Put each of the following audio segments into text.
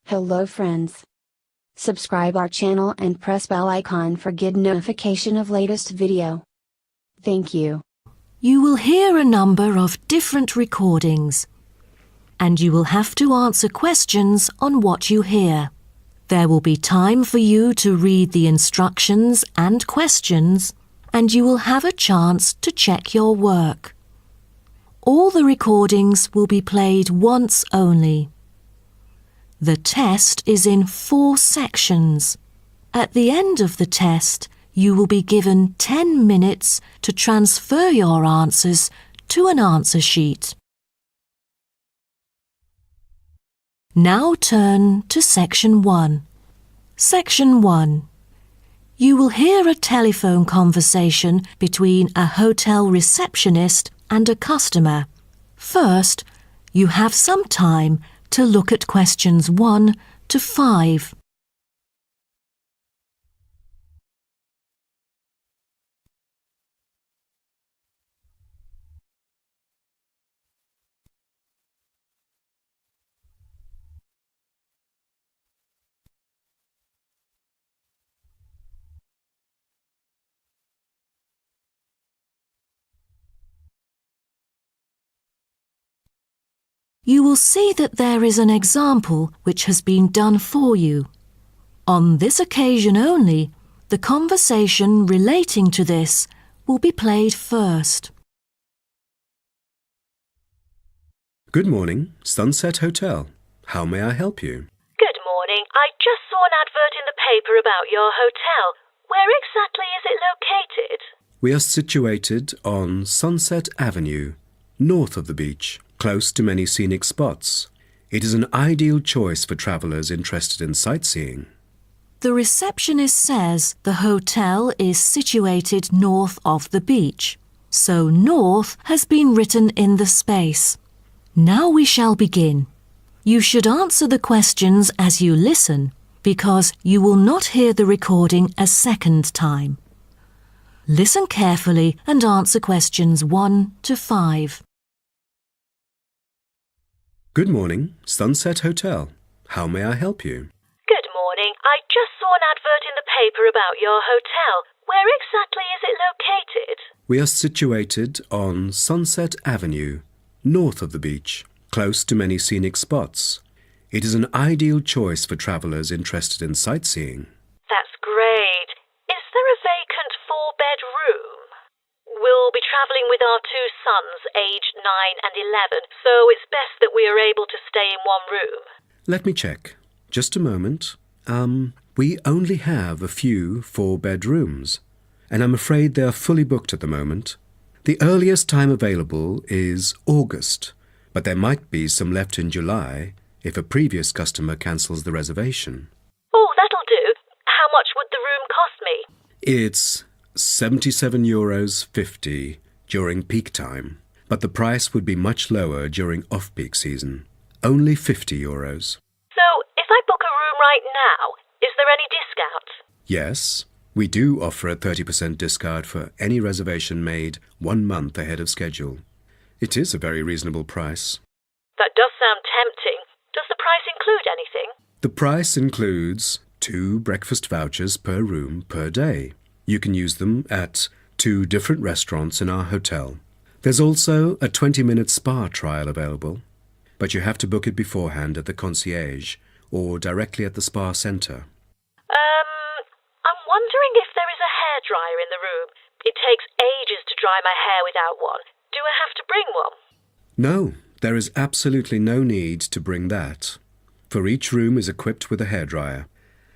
Hello friends. Subscribe our channel and press bell icon for get notification of latest video. Thank you. You will hear a number of different recordings, and you will have to answer questions on what you hear. There will be time for you to read the instructions and questions, and you will have a chance to check your work. All the recordings will be played once only. The test is in 4 sections. At the end of the test, you will be given 10 minutes to transfer your answers to an answer sheet. Now turn to Section 1. Section 1. You will hear a telephone conversation between a hotel receptionist and a customer. First, you have some time to look at questions 1 to 5. You will see that there is an example which has been done for you. On this occasion only, the conversation relating to this will be played first. Good morning, Sunset Hotel. How may I help you? Good morning. I just saw an advert in the paper about your hotel. Where exactly is it located? We are situated on Sunset Avenue, north of the beach, close to many scenic spots. It is an ideal choice for travellers interested in sightseeing. The receptionist says the hotel is situated north of the beach, so north has been written in the space. Now we shall begin. You should answer the questions as you listen, because you will not hear the recording a second time. Listen carefully and answer questions 1 to 5. Good morning, Sunset Hotel. How may I help you? Good morning. I just saw an advert in the paper about your hotel. Where exactly is it located? We are situated on Sunset Avenue, north of the beach, close to many scenic spots. It is an ideal choice for travellers interested in sightseeing. That's great. Is there a vacant 4-bed room? We'll be travelling with our 2 sons, aged 9 and 11, so it's best that we are able to stay in one room. Let me check. Just a moment. We only have a few 4-bed rooms, and I'm afraid they are fully booked at the moment. The earliest time available is August, but there might be some left in July if a previous customer cancels the reservation. Oh, that'll do. How much would the room cost me? It's €77.50 during peak time, but the price would be much lower during off-peak season. Only €50. So, if I book a room right now, is there any discount? Yes, we do offer a 30% discount for any reservation made 1 month ahead of schedule. It is a very reasonable price. That does sound tempting. Does the price include anything? The price includes 2 breakfast vouchers per room per day. You can use them at 2 different restaurants in our hotel. There's also a 20-minute spa trial available, but you have to book it beforehand at the concierge or directly at the spa centre. I'm wondering if there is a hairdryer in the room. It takes ages to dry my hair without one. Do I have to bring one? No, there is absolutely no need to bring that, for each room is equipped with a hairdryer.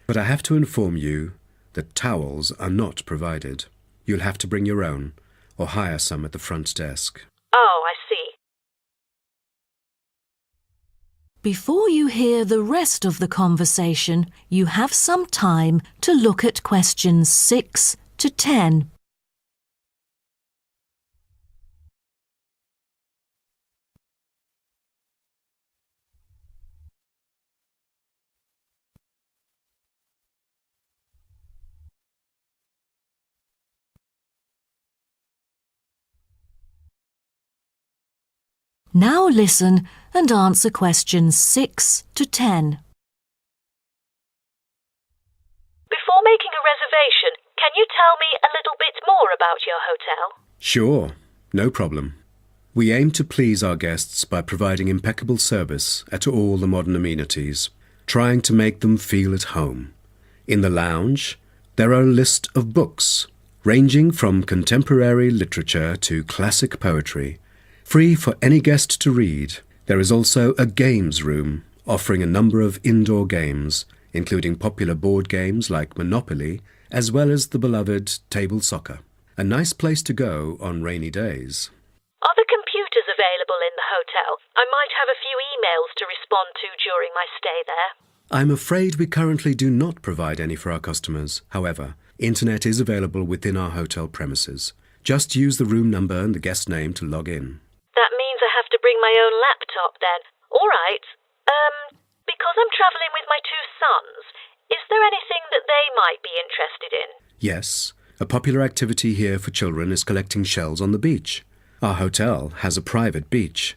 But I have to inform you that towels are not provided. You'll have to bring your own, or hire some at the front desk. Oh, I see. Before you hear the rest of the conversation, you have some time to look at questions 6 to 10. Now listen and answer questions 6 to 10. before making a reservation, can you tell me a little bit more about your hotel? Sure, no problem. We aim to please our guests by providing impeccable service at all the modern amenities, trying to make them feel at home. In the lounge, there are a list of books, ranging from contemporary literature to classic poetry, free for any guest to read. There is also a games room, offering a number of indoor games, including popular board games like Monopoly, as well as the beloved table soccer. A nice place to go on rainy days. Are the computers available in the hotel? I might have a few emails to respond to during my stay there. I'm afraid we currently do not provide any for our customers. However, internet is available within our hotel premises. Just use the room number and the guest name to log in. That means I have to bring my own laptop then. All right. Because I'm travelling with my two sons, is there anything that they might be interested in? Yes, a popular activity here for children is collecting shells on the beach. Our hotel has a private beach.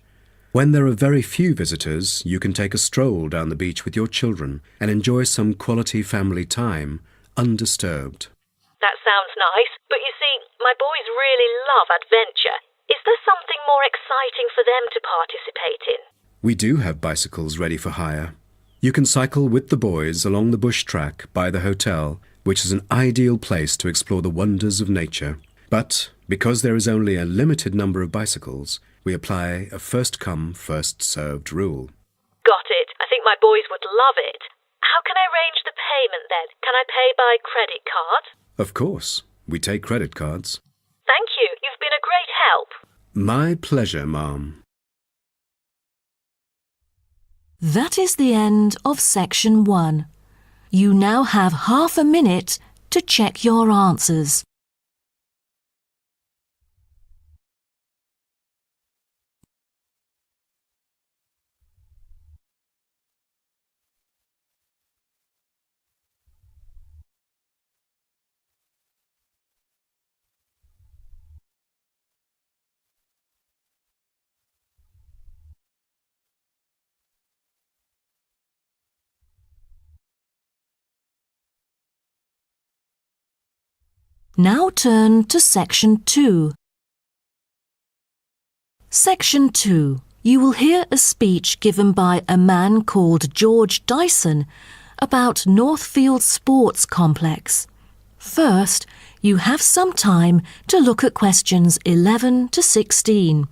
When there are very few visitors, you can take a stroll down the beach with your children and enjoy some quality family time, undisturbed. That sounds nice, but you see, my boys really love adventure. Is there something more exciting for them to participate in? We do have bicycles ready for hire. You can cycle with the boys along the bush track by the hotel, which is an ideal place to explore the wonders of nature. But because there is only a limited number of bicycles, we apply a first-come, first-served rule. Got it. I think my boys would love it. How can I arrange the payment then? Can I pay by credit card? Of course, we take credit cards. Thank you. You've been a great help. My pleasure, Ma'am. That is the end of section 1. You now have half a minute to check your answers. Now turn to section 2. Section 2. You will hear a speech given by a man called George Dyson about Northfield Sports Complex. First, you have some time to look at questions 11 to 16.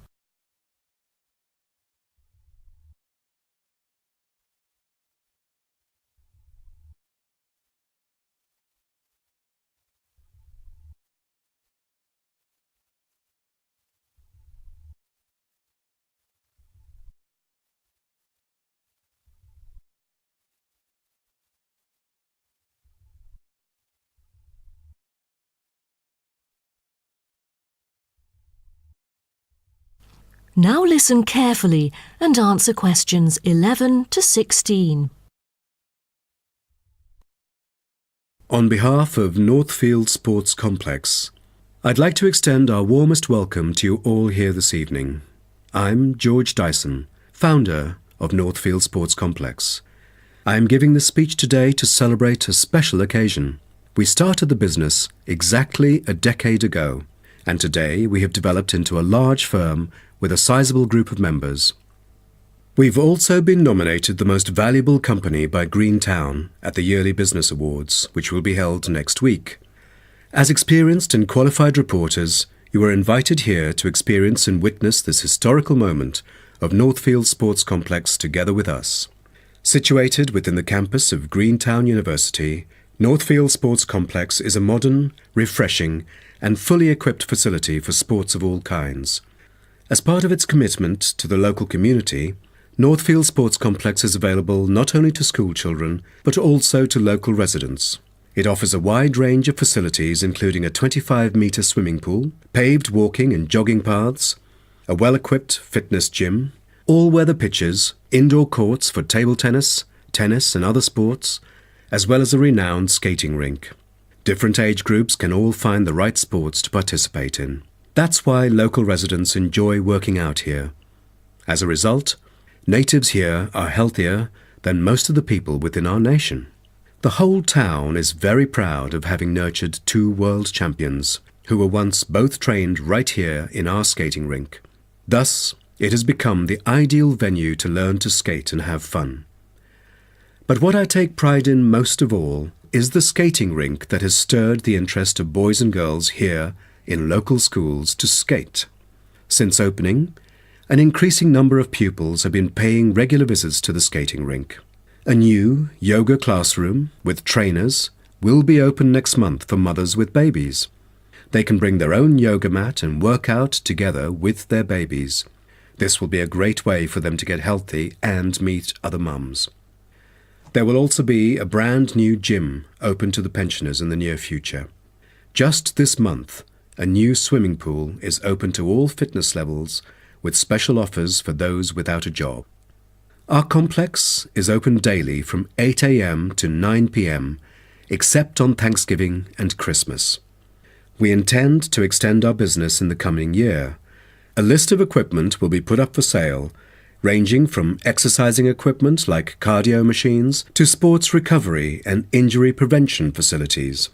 Now listen carefully and answer questions 11 to 16. On behalf of Northfield Sports Complex, I'd like to extend our warmest welcome to you all here this evening. I'm George Dyson, founder of Northfield Sports Complex. I am giving this speech today to celebrate a special occasion. We started the business exactly a decade ago, and today we have developed into a large firm with a sizable group of members. We've also been nominated the most valuable company by Greentown at the Yearly Business Awards, which will be held next week. As experienced and qualified reporters, you are invited here to experience and witness this historical moment of Northfield Sports Complex together with us. Situated within the campus of Greentown University, Northfield Sports Complex is a modern, refreshing, and fully equipped facility for sports of all kinds. As part of its commitment to the local community, Northfield Sports Complex is available not only to school children, but also to local residents. It offers a wide range of facilities including a 25-metre swimming pool, paved walking and jogging paths, a well-equipped fitness gym, all-weather pitches, indoor courts for table tennis, tennis and other sports, as well as a renowned skating rink. Different age groups can all find the right sports to participate in. That's why local residents enjoy working out here. As a result, natives here are healthier than most of the people within our nation. The whole town is very proud of having nurtured two world champions who were once both trained right here in our skating rink. Thus, it has become the ideal venue to learn to skate and have fun. But what I take pride in most of all is the skating rink that has stirred the interest of boys and girls here in local schools to skate. Since opening, an increasing number of pupils have been paying regular visits to the skating rink. A new yoga classroom with trainers will be open next month for mothers with babies. They can bring their own yoga mat and work out together with their babies. This will be a great way for them to get healthy and meet other mums. There will also be a brand new gym open to the pensioners in the near future. Just this month, a new swimming pool is open to all fitness levels with special offers for those without a job. Our complex is open daily from 8 a.m. to 9 p.m. except on Thanksgiving and Christmas. We intend to extend our business in the coming year. A list of equipment will be put up for sale, ranging from exercising equipment like cardio machines to sports recovery and injury prevention facilities.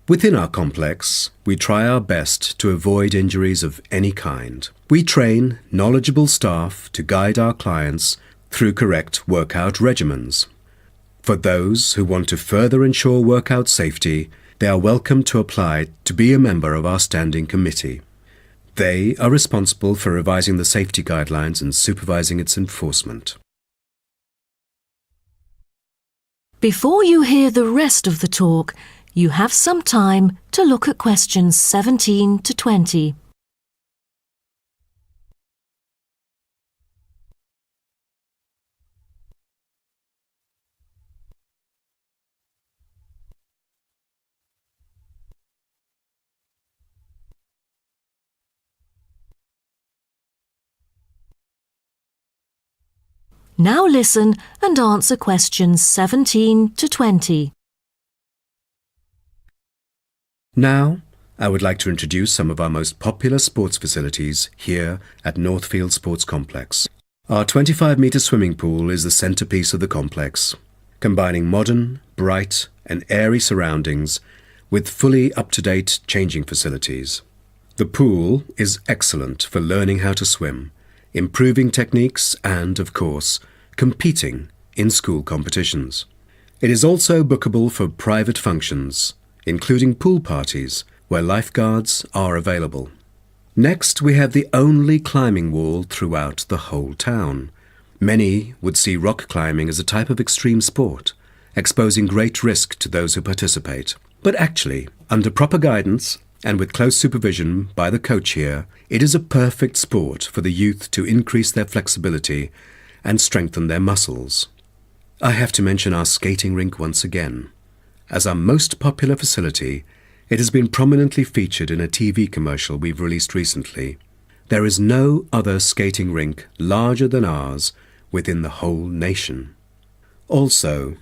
Within our complex, we try our best to avoid injuries of any kind. We train knowledgeable staff to guide our clients through correct workout regimens. For those who want to further ensure workout safety, they are welcome to apply to be a member of our standing committee. They are responsible for revising the safety guidelines and supervising its enforcement. Before you hear the rest of the talk, you have some time to look at questions 17 to 20. Now listen and answer questions 17 to 20. Now, I would like to introduce some of our most popular sports facilities here at Northfield Sports Complex. Our 25-metre swimming pool is the centrepiece of the complex, combining modern, bright and airy surroundings with fully up-to-date changing facilities. The pool is excellent for learning how to swim, improving techniques and, of course, competing in school competitions. It is also bookable for private functions, including pool parties where lifeguards are available. Next, we have the only climbing wall throughout the whole town. Many would see rock climbing as a type of extreme sport, exposing great risk to those who participate. But actually, under proper guidance and with close supervision by the coach here, it is a perfect sport for the youth to increase their flexibility and strengthen their muscles. I have to mention our skating rink once again. As our most popular facility, it has been prominently featured in a TV commercial we've released recently. There is no other skating rink larger than ours within the whole nation. Also,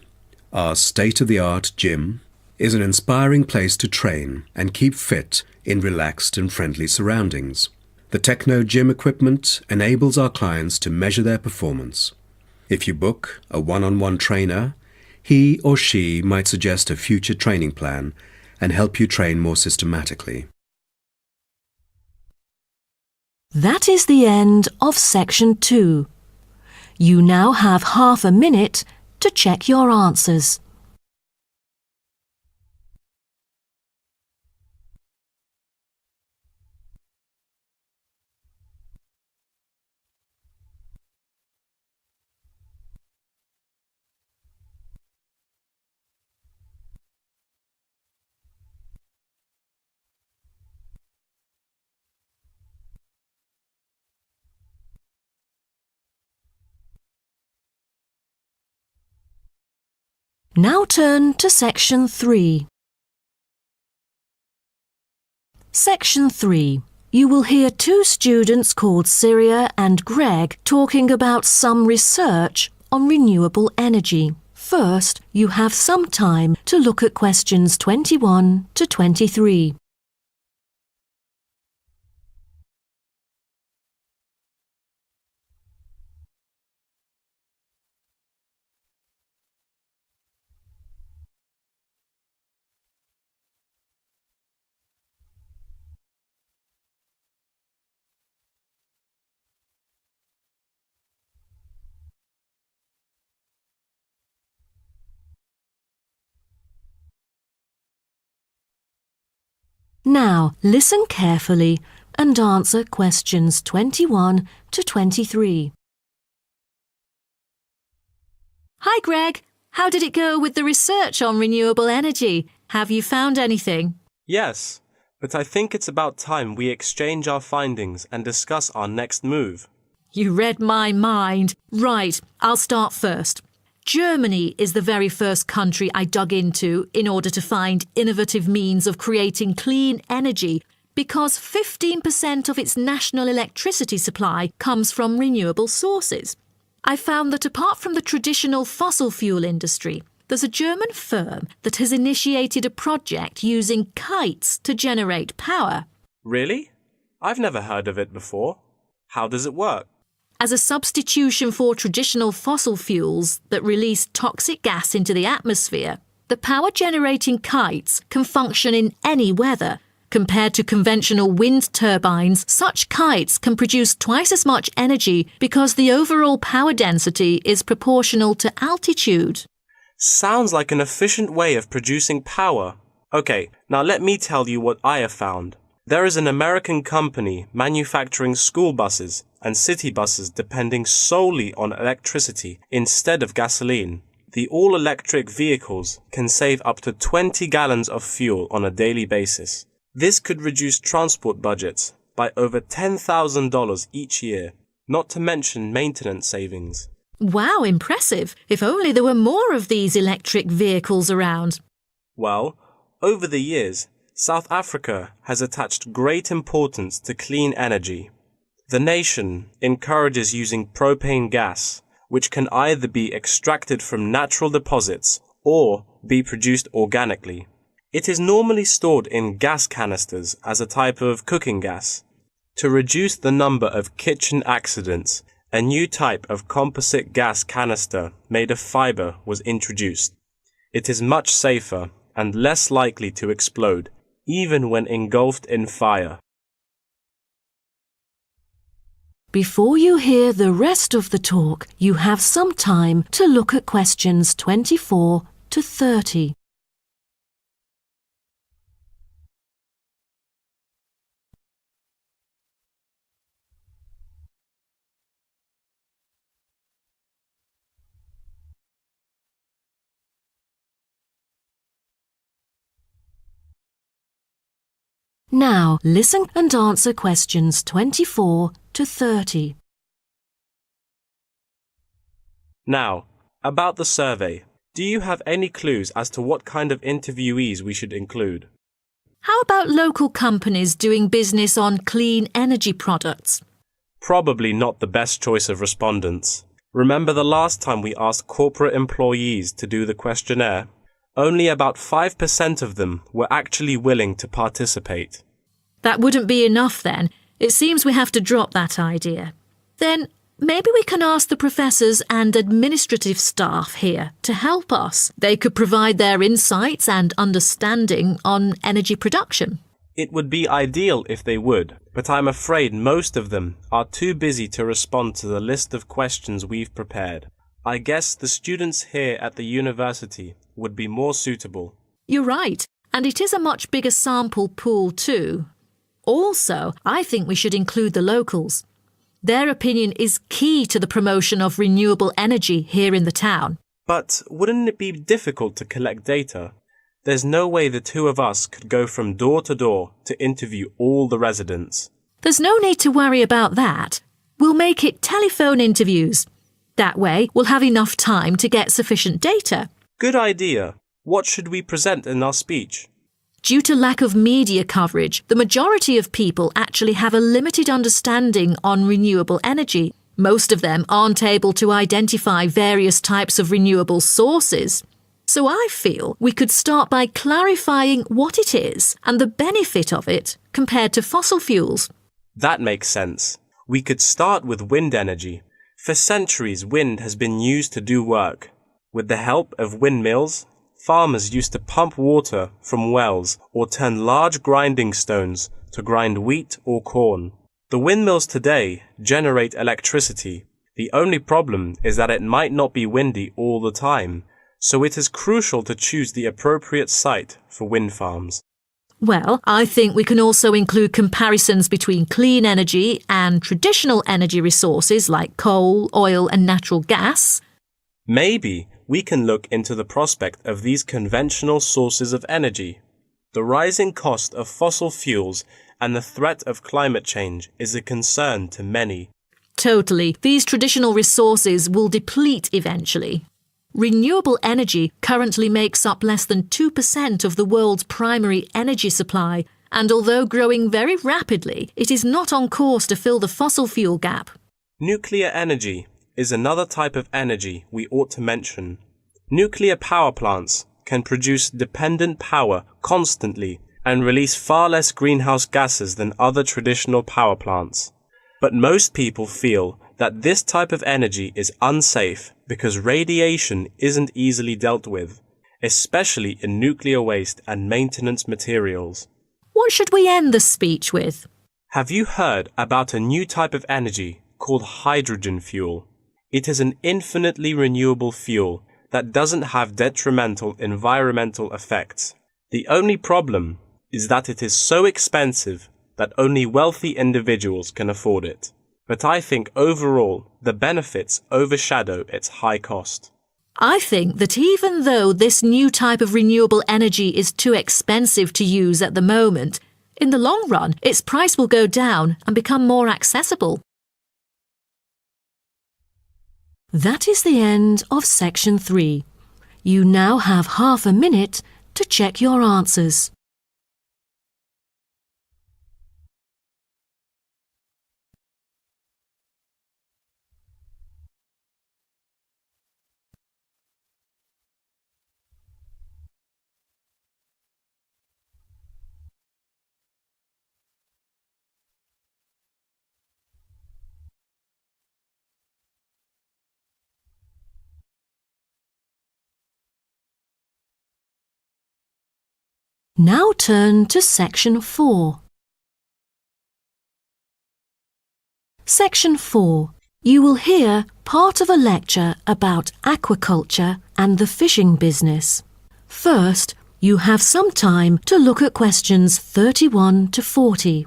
our state-of-the-art gym is an inspiring place to train and keep fit in relaxed and friendly surroundings. The Techno gym equipment enables our clients to measure their performance. If you book a one-on-one trainer, he or she might suggest a future training plan and help you train more systematically. That is the end of section 2. You now have half a minute to check your answers. Now turn to section 3. Section 3. You will hear two students called Syria and Greg talking about some research on renewable energy. First, you have some time to look at questions 21 to 23. Now, listen carefully and answer questions 21 to 23. Hi, Greg. How did it go with the research on renewable energy? Have you found anything? Yes, but I think it's about time we exchange our findings and discuss our next move. You read my mind. Right, I'll start first. Germany is the very first country I dug into in order to find innovative means of creating clean energy because 15% of its national electricity supply comes from renewable sources. I found that apart from the traditional fossil fuel industry, there's a German firm that has initiated a project using kites to generate power. Really? I've never heard of it before. How does it work? As a substitution for traditional fossil fuels that release toxic gas into the atmosphere, the power-generating kites can function in any weather. Compared to conventional wind turbines, such kites can produce twice as much energy because the overall power density is proportional to altitude. Sounds like an efficient way of producing power. Okay, now let me tell you what I have found. There is an American company manufacturing school buses and city buses depending solely on electricity instead of gasoline. The all-electric vehicles can save up to 20 gallons of fuel on a daily basis. This could reduce transport budgets by over $10,000 each year, not to mention maintenance savings. Wow, impressive. If only there were more of these electric vehicles around. Well, over the years, South Africa has attached great importance to clean energy. The nation encourages using propane gas, which can either be extracted from natural deposits or be produced organically. It is normally stored in gas canisters as a type of cooking gas. To reduce the number of kitchen accidents, a new type of composite gas canister made of fiber was introduced. It is much safer and less likely to explode, even when engulfed in fire. Before you hear the rest of the talk, you have some time to look at questions 24 to 30. Now, listen and answer questions 24 to 30. Now, about the survey, do you have any clues as to what kind of interviewees we should include? How about local companies doing business on clean energy products? Probably not the best choice of respondents. Remember the last time we asked corporate employees to do the questionnaire? Only about 5% of them were actually willing to participate. That wouldn't be enough then. It seems we have to drop that idea. Then maybe we can ask the professors and administrative staff here to help us. They could provide their insights and understanding on energy production. It would be ideal if they would, but I'm afraid most of them are too busy to respond to the list of questions we've prepared. I guess the students here at the university would be more suitable. You're right, and it is a much bigger sample pool too. Also, I think we should include the locals. Their opinion is key to the promotion of renewable energy here in the town. But wouldn't it be difficult to collect data? There's no way the two of us could go from door to door to interview all the residents. There's no need to worry about that. We'll make it telephone interviews. That way, we'll have enough time to get sufficient data. Good idea. What should we present in our speech? Due to lack of media coverage, the majority of people actually have a limited understanding on renewable energy. Most of them aren't able to identify various types of renewable sources. So I feel we could start by clarifying what it is and the benefit of it compared to fossil fuels. That makes sense. We could start with wind energy. For centuries, wind has been used to do work. With the help of windmills, farmers used to pump water from wells or turn large grinding stones to grind wheat or corn. The windmills today generate electricity. The only problem is that it might not be windy all the time, so it is crucial to choose the appropriate site for wind farms. Well, I think we can also include comparisons between clean energy and traditional energy resources like coal, oil and natural gas. Maybe we can look into the prospect of these conventional sources of energy. The rising cost of fossil fuels and the threat of climate change is a concern to many. Totally. These traditional resources will deplete eventually. Renewable energy currently makes up less than 2% of the world's primary energy supply, and although growing very rapidly, it is not on course to fill the fossil fuel gap. Nuclear energy is another type of energy we ought to mention. Nuclear power plants can produce dependent power constantly and release far less greenhouse gases than other traditional power plants. But most people feel that this type of energy is unsafe because radiation isn't easily dealt with, especially in nuclear waste and maintenance materials. What should we end the speech with? Have you heard about a new type of energy called hydrogen fuel? It is an infinitely renewable fuel that doesn't have detrimental environmental effects. The only problem is that it is so expensive that only wealthy individuals can afford it. But I think overall the benefits overshadow its high cost. I think that even though this new type of renewable energy is too expensive to use at the moment, in the long run its price will go down and become more accessible. That is the end of section 3. You now have half a minute to check your answers. Now turn to section 4. Section 4. You will hear part of a lecture about aquaculture and the fishing business. First, you have some time to look at questions 31 to 40.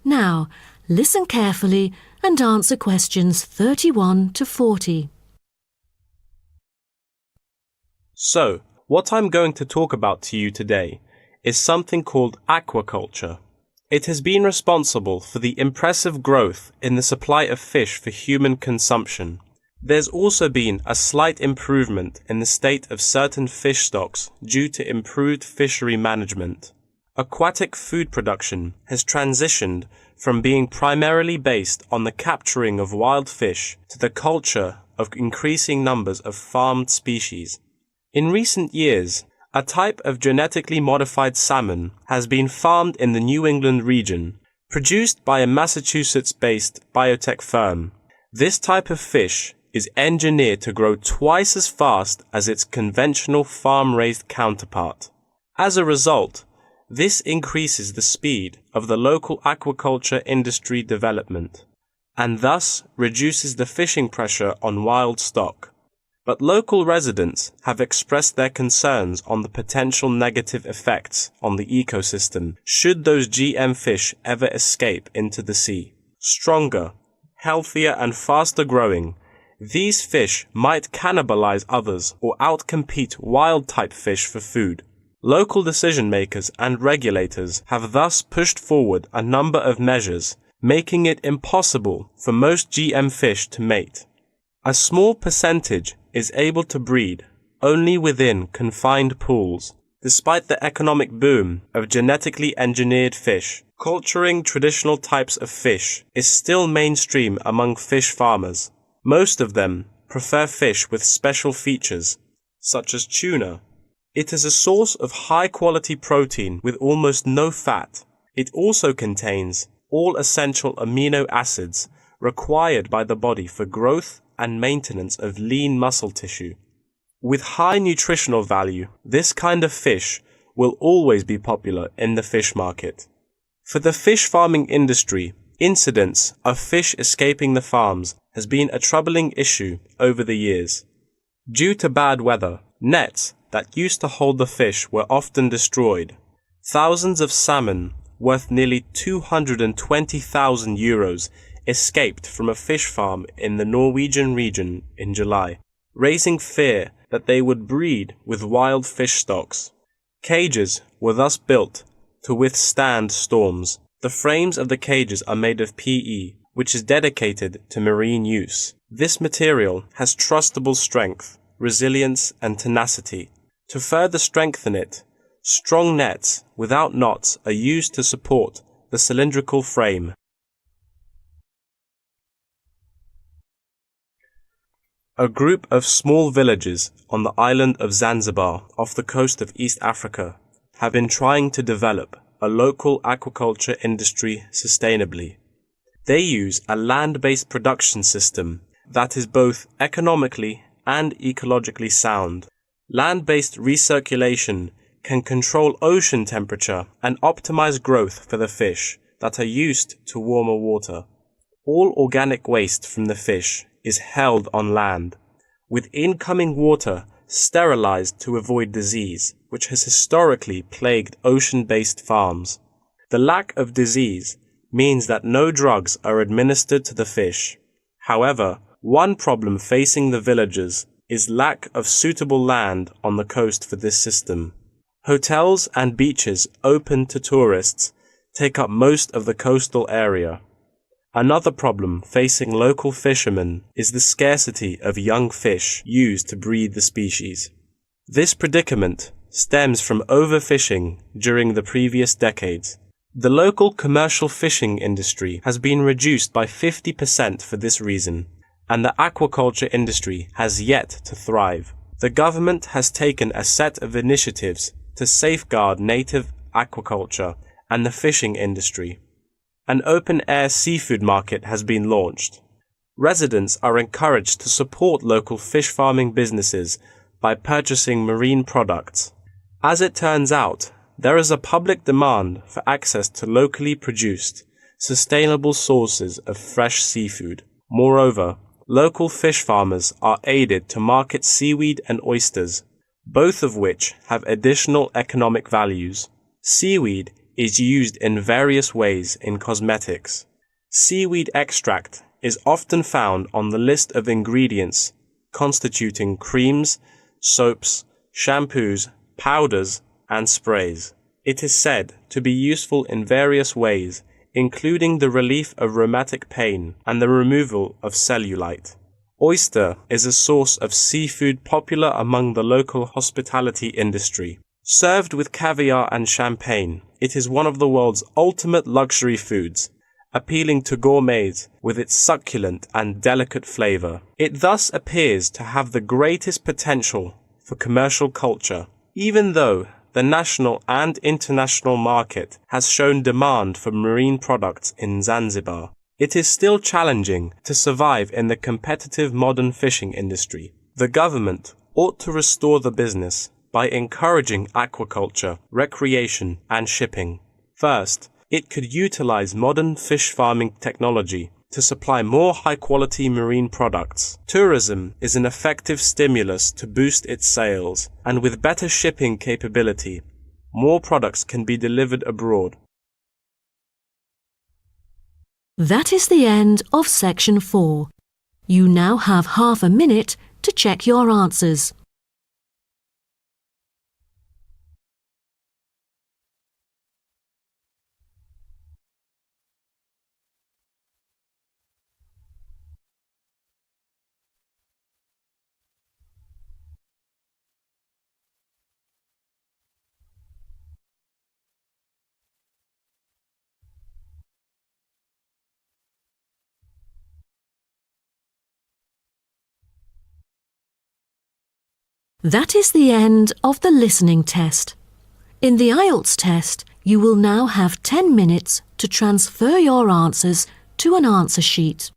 Now, listen carefully and answer questions 31 to 40. So, what I'm going to talk about to you today is something called aquaculture. It has been responsible for the impressive growth in the supply of fish for human consumption. There's also been a slight improvement in the state of certain fish stocks due to improved fishery management. Aquatic food production has transitioned from being primarily based on the capturing of wild fish to the culture of increasing numbers of farmed species. In recent years, a type of genetically modified salmon has been farmed in the New England region, produced by a Massachusetts-based biotech firm. This type of fish is engineered to grow twice as fast as its conventional farm-raised counterpart. As a result, this increases the speed of the local aquaculture industry development, and thus reduces the fishing pressure on wild stock. But local residents have expressed their concerns on the potential negative effects on the ecosystem should those GM fish ever escape into the sea. Stronger, healthier and faster growing, these fish might cannibalize others or outcompete wild-type fish for food. Local decision-makers and regulators have thus pushed forward a number of measures, making it impossible for most GM fish to mate. A small percentage is able to breed only within confined pools. Despite the economic boom of genetically engineered fish, Culturing traditional types of fish is still mainstream among fish farmers. Most of them prefer fish with special features, such as tuna. It is a source of high-quality protein with almost no fat. It also contains all essential amino acids required by the body for growth and maintenance of lean muscle tissue. With high nutritional value, this kind of fish will always be popular in the fish market. For the fish farming industry, incidents of fish escaping the farms has been a troubling issue over the years. Due to bad weather, nets that used to hold the fish were often destroyed. Thousands of salmon, worth nearly 220,000 euros, escaped from a fish farm in the Norwegian region in July, raising fear that they would breed with wild fish stocks. Cages were thus built to withstand storms. The frames of the cages are made of PE, which is dedicated to marine use. This material has trustable strength, resilience, and tenacity. To further strengthen it, strong nets without knots are used to support the cylindrical frame. A group of small villages on the island of Zanzibar off the coast of East Africa have been trying to develop a local aquaculture industry sustainably. They use a land-based production system that is both economically and ecologically sound. Land-based recirculation can control ocean temperature and optimize growth for the fish that are used to warmer water. All organic waste from the fish is held on land, with incoming water sterilized to avoid disease, which has historically plagued ocean-based farms. The lack of disease means that no drugs are administered to the fish. However, one problem facing the villagers is lack of suitable land on the coast for this system. Hotels and beaches open to tourists take up most of the coastal area. Another problem facing local fishermen is the scarcity of young fish used to breed the species. This predicament stems from overfishing during the previous decades. The local commercial fishing industry has been reduced by 50% for this reason, and the aquaculture industry has yet to thrive. The government has taken a set of initiatives to safeguard native aquaculture and the fishing industry. An open-air seafood market has been launched. Residents are encouraged to support local fish farming businesses by purchasing marine products. As it turns out, there is a public demand for access to locally produced, sustainable sources of fresh seafood. Moreover, local fish farmers are aided to market seaweed and oysters, both of which have additional economic values. Seaweed is used in various ways in cosmetics. Seaweed extract is often found on the list of ingredients constituting creams, soaps, shampoos, powders, and sprays. It is said to be useful in various ways, including the relief of rheumatic pain and the removal of cellulite. Oyster is a source of seafood popular among the local hospitality industry. Served with caviar and champagne, it is one of the world's ultimate luxury foods, appealing to gourmets with its succulent and delicate flavor. It thus appears to have the greatest potential for commercial culture, even though the national and international market has shown demand for marine products in Zanzibar. It is still challenging to survive in the competitive modern fishing industry. The government ought to restore the business by encouraging aquaculture, recreation, and shipping. First, it could utilize modern fish farming technology to supply more high-quality marine products. Tourism is an effective stimulus to boost its sales, and with better shipping capability, more products can be delivered abroad. That is the end of section 4. You now have half a minute to check your answers. That is the end of the listening test. In the IELTS test, you will now have 10 minutes to transfer your answers to an answer sheet.